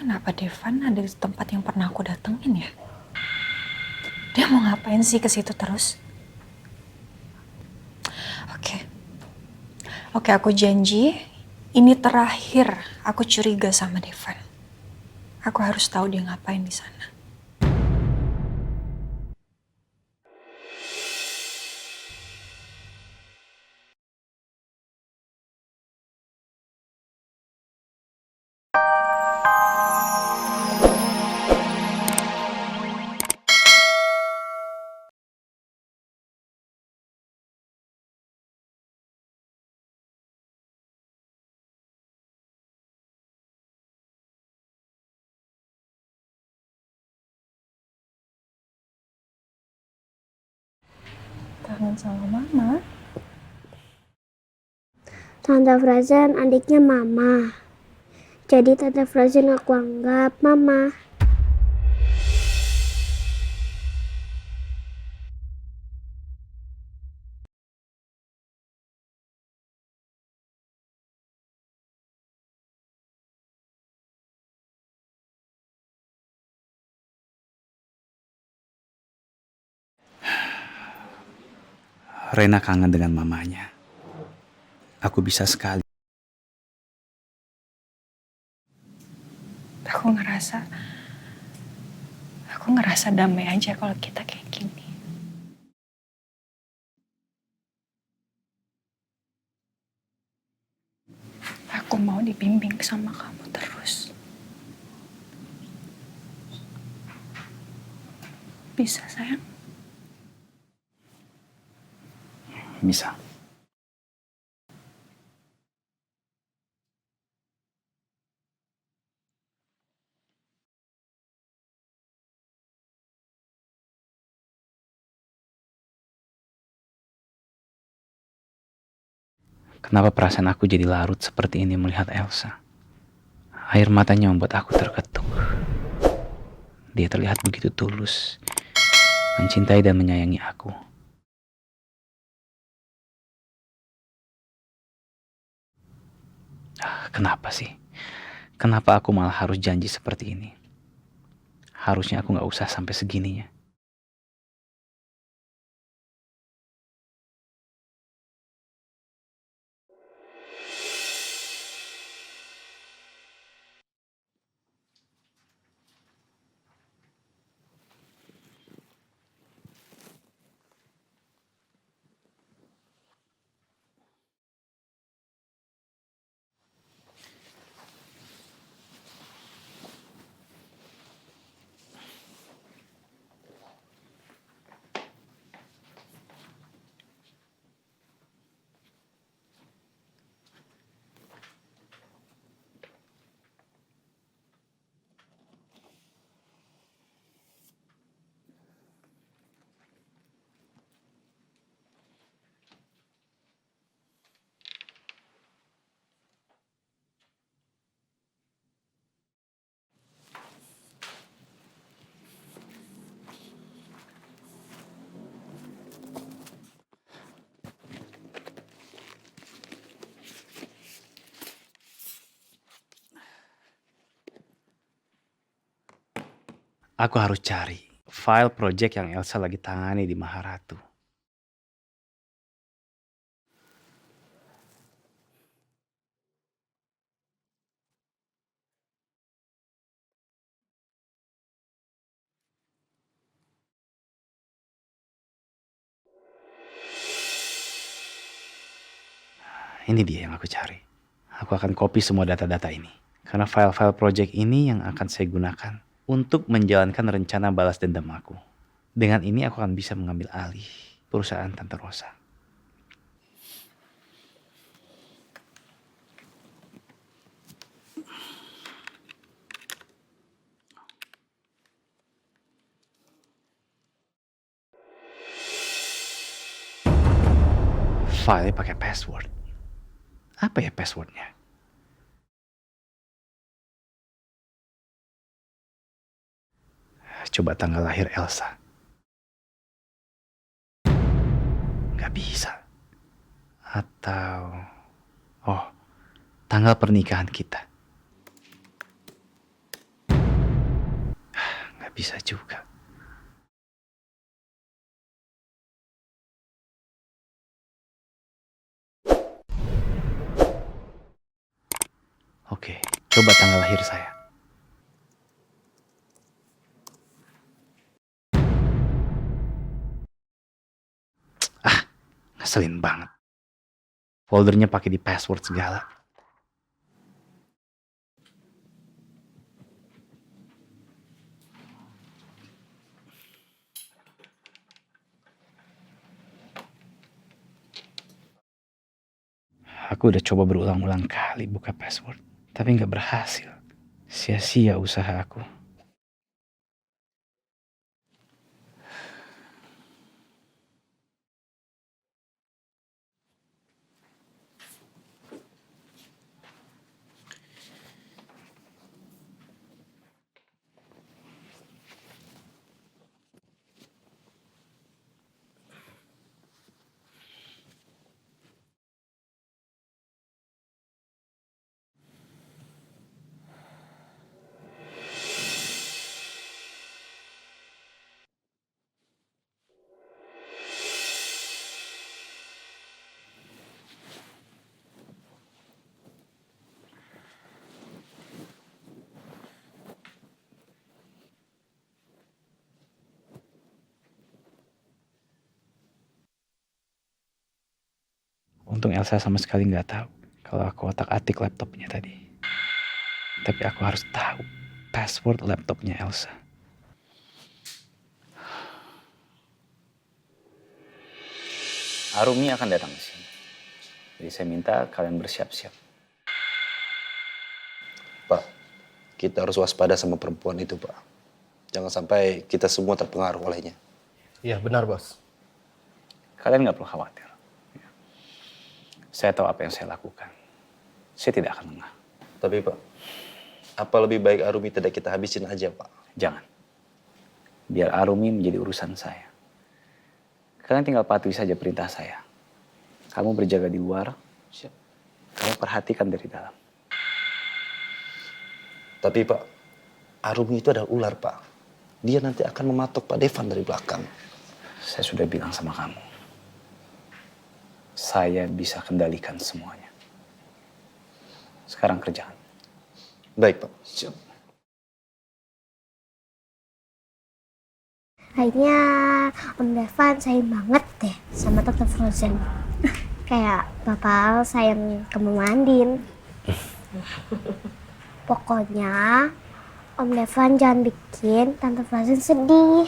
Kenapa Devan ada di tempat yang pernah aku datengin ya? Dia mau ngapain sih ke situ terus? Oke, oke, aku janji ini terakhir aku curiga sama Devan. Aku harus tahu dia ngapain di sana. Kangen sama mama. Tante Frozen adiknya mama. Jadi Tante Frozen aku anggap mama. Rena kangen dengan mamanya. Aku bisa sekali. Aku ngerasa damai aja kalau kita kayak gini. Aku mau dibimbing sama kamu terus. Bisa, sayang? Bisa. Kenapa perasaan aku jadi larut seperti ini melihat Elsa? Air matanya membuat aku terketuk. Dia terlihat begitu tulus, mencintai dan menyayangi aku. Kenapa sih? Kenapa aku malah harus janji seperti ini? Harusnya aku gak usah sampai segininya. Aku harus cari file project yang Elsa lagi tangani di Maharatu. Ini dia yang aku cari. Aku akan copy semua data-data ini. Karena file-file project ini yang akan saya gunakan untuk menjalankan rencana balas dendam aku. Dengan ini aku akan bisa mengambil alih perusahaan Tante Rosa. File pakai password. Apa ya passwordnya? Coba tanggal lahir Elsa. Gak bisa. Atau... Oh, tanggal pernikahan kita. Bisa juga. Oke, coba tanggal lahir saya. Ngeselin banget. Foldernya pakai di password segala. Aku udah coba berulang-ulang kali buka password, tapi nggak berhasil. Sia-sia usaha aku. Untung Elsa sama sekali nggak tahu kalau aku otak-atik laptopnya tadi. Tapi aku harus tahu password laptopnya Elsa. Arumi akan datang ke sini. Jadi saya minta kalian bersiap-siap. Pak, kita harus waspada sama perempuan itu, Pak. Jangan sampai kita semua terpengaruh olehnya. Iya, benar, Bos. Kalian nggak perlu khawatir. Saya tahu apa yang saya lakukan. Saya tidak akan lengah. Tapi, Pak, apa lebih baik Arumi tidak kita habisin aja, Pak? Jangan. Biar Arumi menjadi urusan saya. Kalian tinggal patuhi saja perintah saya. Kamu berjaga di luar. Siap. Kamu perhatikan dari dalam. Tapi, Pak, Arumi itu adalah ular, Pak. Dia nanti akan mematok Pak Devan dari belakang. Saya sudah bilang sama kamu. Saya bisa kendalikan semuanya. Sekarang kerjaan. Baik, Pak. Siap. Kayaknya Om Devan sayang banget deh sama Tante Frozen. Kayak Papa Al sayang ke Mama Andin. Pokoknya Om Devan jangan bikin Tante Frozen sedih.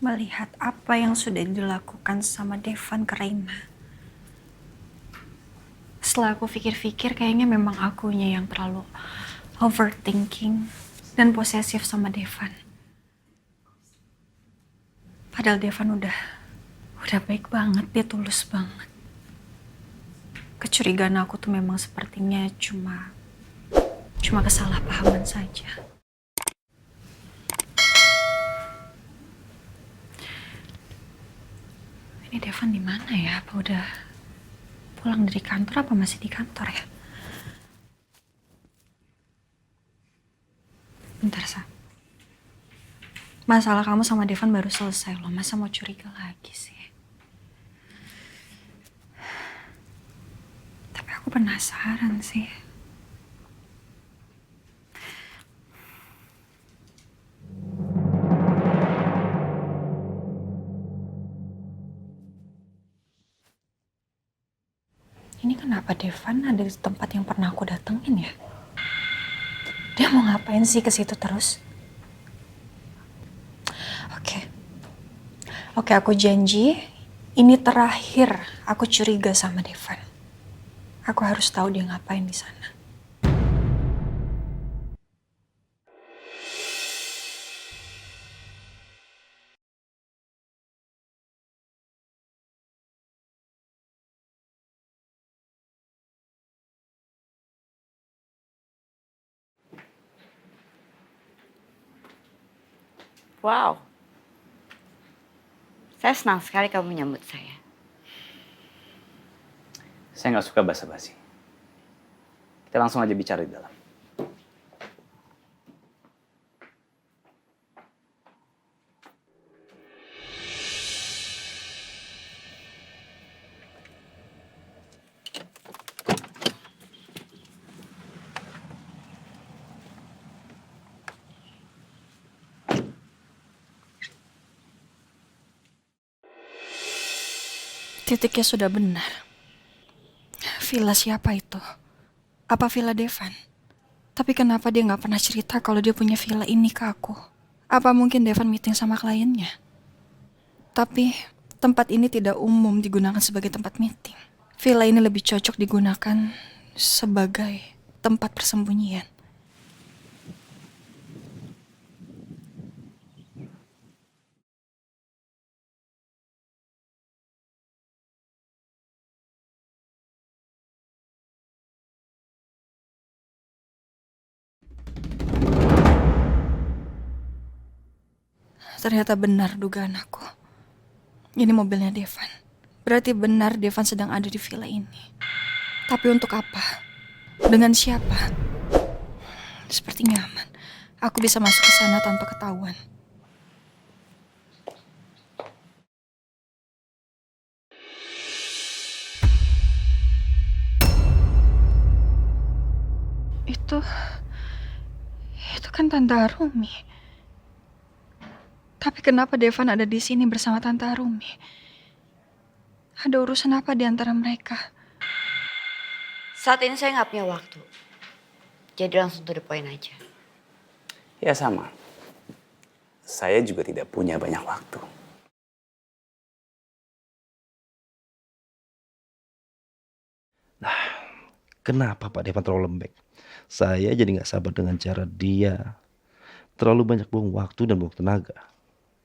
Melihat apa yang sudah dilakukan sama Devan ke Reina. Setelah aku pikir-pikir, kayaknya memang akunya yang terlalu overthinking dan posesif sama Devan. Padahal Devan udah baik banget, dia tulus banget. Kecurigaan aku tuh memang sepertinya cuma kesalahpahaman saja. Ini Devan di mana ya? Apa udah pulang dari kantor apa masih di kantor ya? Bentar, Sa. Masalah kamu sama Devan baru selesai loh. Masa mau curiga lagi sih? Tapi aku penasaran sih. Ini kenapa Devan ada di tempat yang pernah aku datengin ya? Dia mau ngapain sih ke situ terus? Oke, aku janji ini terakhir aku curiga sama Devan. Aku harus tahu dia ngapain di sana. Wow, saya senang sekali kamu menyambut saya. Saya nggak suka basa-basi. Kita langsung aja bicara di dalam. Titiknya sudah benar. Villa siapa itu? Apa villa Devan? Tapi kenapa dia nggak pernah cerita kalau dia punya villa ini ke aku? Apa mungkin Devan meeting sama kliennya? Tapi tempat ini tidak umum digunakan sebagai tempat meeting. Villa ini lebih cocok digunakan sebagai tempat persembunyian. Ternyata benar dugaan aku. Ini mobilnya Devan. Berarti benar Devan sedang ada di villa ini. Tapi untuk apa? Dengan siapa? Sepertinya aman. Aku bisa masuk ke sana tanpa ketahuan. Itu kan Tante Arumi. Tapi kenapa Devan ada di sini bersama Tante Arumi? Ada urusan apa di antara mereka? Saat ini saya nggak punya waktu. Jadi langsung to the point aja. Ya sama. Saya juga tidak punya banyak waktu. Kenapa Pak Devan terlalu lembek? Saya jadi nggak sabar dengan cara dia. Terlalu banyak buang waktu dan buang tenaga.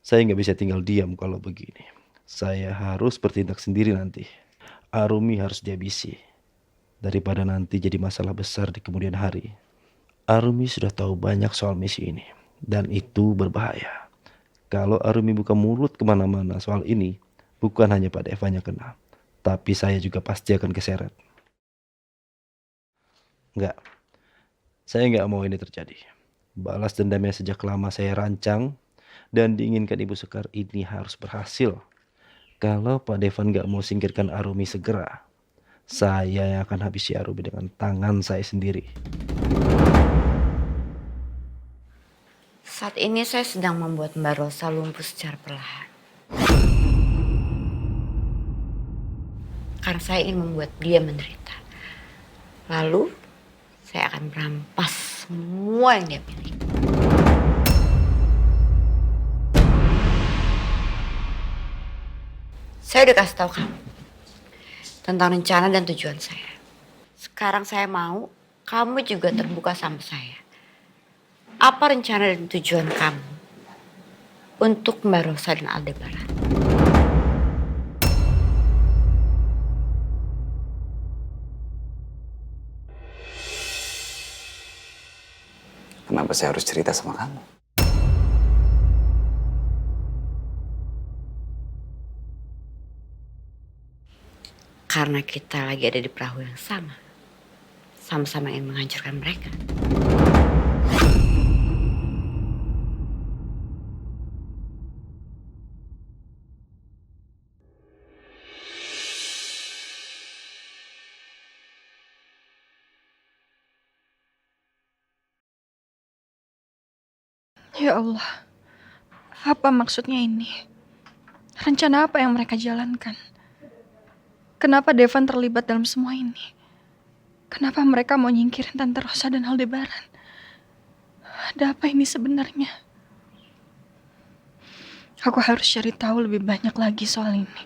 Saya nggak bisa tinggal diam kalau begini. Saya harus bertindak sendiri nanti. Arumi harus dihabisi. Daripada nanti jadi masalah besar di kemudian hari. Arumi sudah tahu banyak soal misi ini. Dan itu berbahaya. Kalau Arumi buka mulut kemana-mana soal ini, bukan hanya Pak Devan yang kena. Tapi saya juga pasti akan keseret. Enggak. Saya nggak mau ini terjadi. Balas dendam yang sejak lama saya rancang dan diinginkan Ibu Sekar ini harus berhasil. Kalau Pak Devan nggak mau singkirkan Arumi segera, saya yang akan habisi Arumi dengan tangan saya sendiri. Saat ini saya sedang membuat Mbak Rosa lumpuh secara perlahan. Karena saya ingin membuat dia menderita. Lalu saya akan merampas semua yang dia miliki. Saya udah kasih tahu kamu tentang rencana dan tujuan saya. Sekarang saya mau kamu juga terbuka sama saya. Apa rencana dan tujuan kamu untuk Mbak Rosa dan Aldebaran? Kenapa saya harus cerita sama kamu? Karena kita lagi ada di perahu yang sama. Sama-sama ingin menghancurkan mereka. Ya Allah, apa maksudnya ini? Rencana apa yang mereka jalankan? Kenapa Devan terlibat dalam semua ini? Kenapa mereka mau nyingkirin Tante Rosa dan Aldebaran? Ada apa ini sebenarnya? Aku harus cari tahu lebih banyak lagi soal ini.